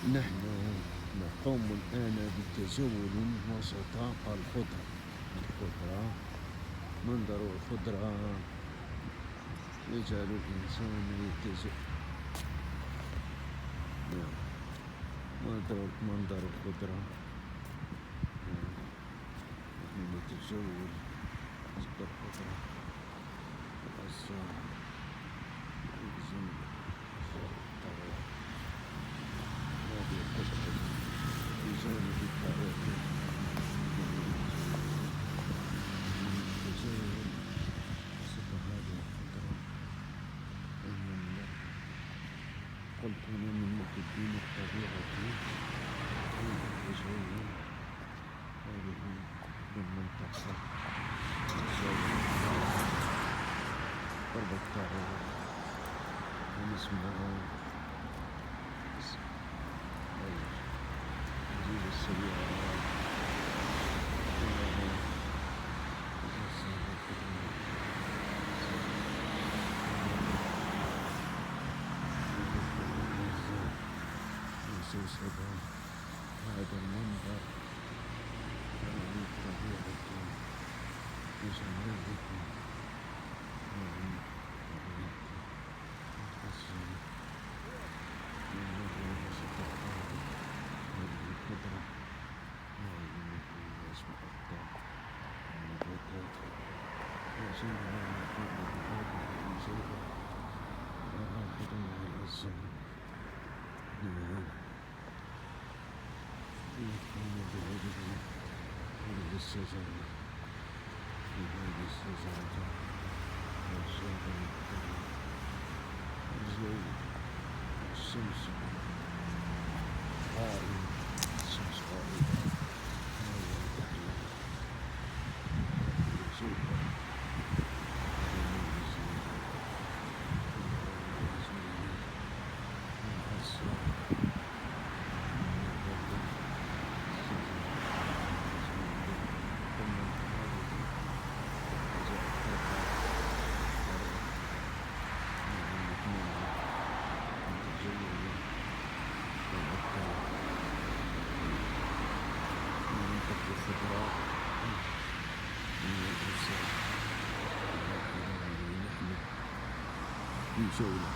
نحن نقوم الآن بتجول وسط الخضرة. منظر الخضرة يجعل الإنسان يتجول. نعم، منظر الخضرة. نحن نتجول وسط الخضرة والأشجار والجنة والطبيعة. هذه الخضرة بجانب الكواكب. نتجول وسط هذه الخضرة. قلت أنا من محبين الطبيعة حين أتجول هذه المنطقة قرب الطائرة ونسمع هذه السيارات هذا المنظر من الطبيعة وجمالها ومن الحسن من وسط هذه الخضرة وأسمع النباتات وجمال هذه الجبال الراحلة مع الأشجار. نعم، يقوم بهذه الشجرة بهذه الشجرة والشجرة الجو الشمس غائبة. الشمس غائبة. هذا الأحلى الجو في جولة.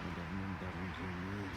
هذا منظر جميل.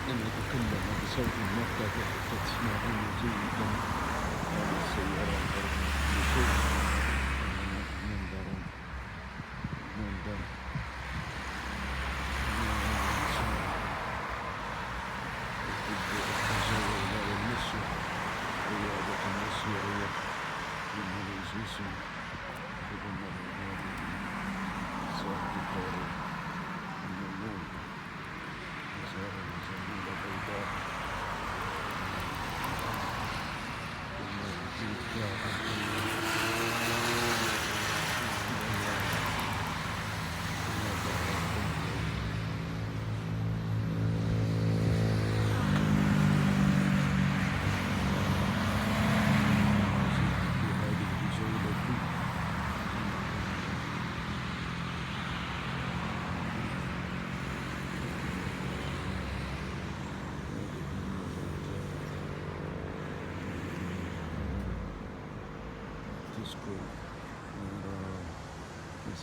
أن أتكلم بصوت مرتفع فتسمعون جيدا هذه السيارات بصوت منظر التجول والمشي. رياضة المشي هي من الجسم بدون ساعة الدورة من اليوم. زهرة جميلة بيضاء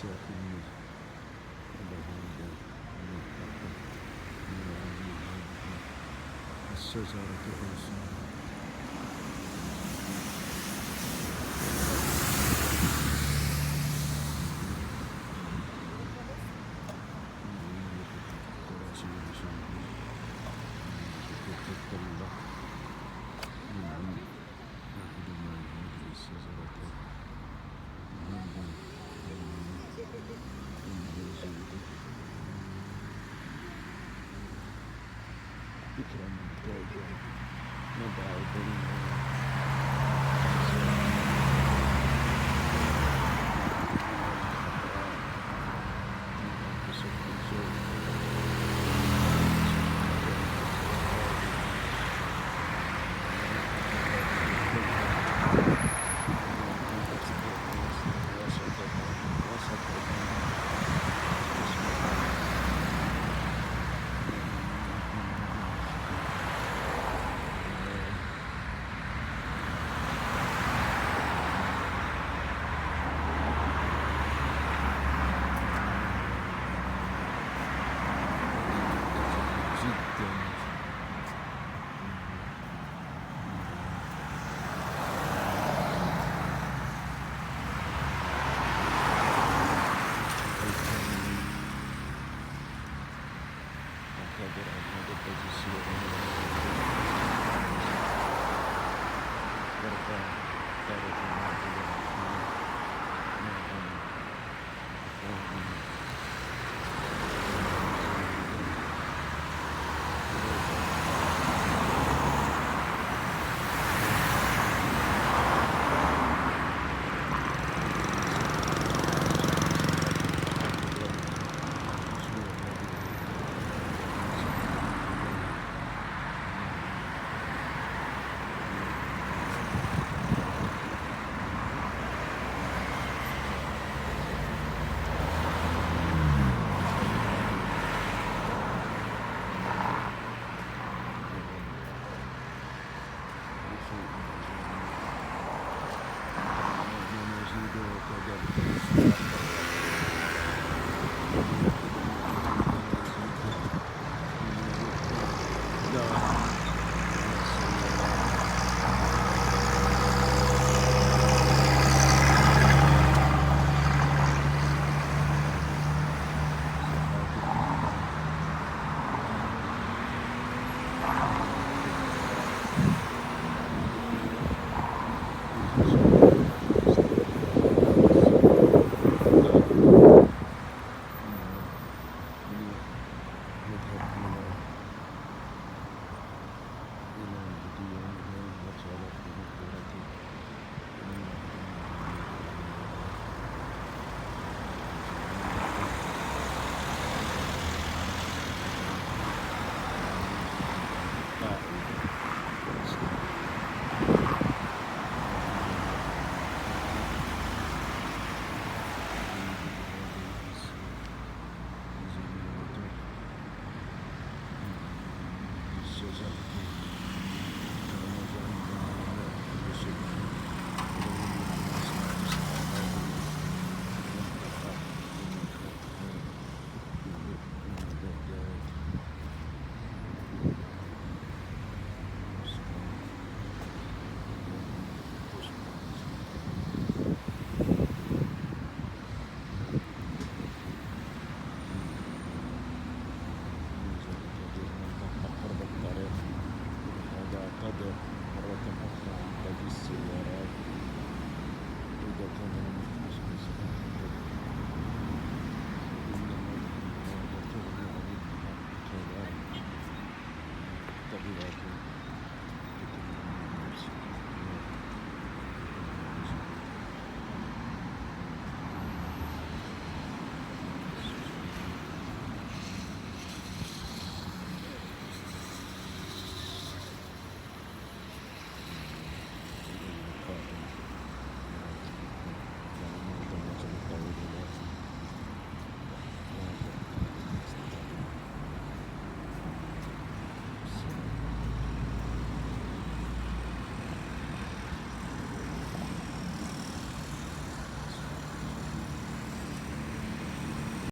ساكنين البرهان الشجرة الرسول تتطلع من عند أحد ما يمد الشجرة ذكرى من تاجها نضع بينها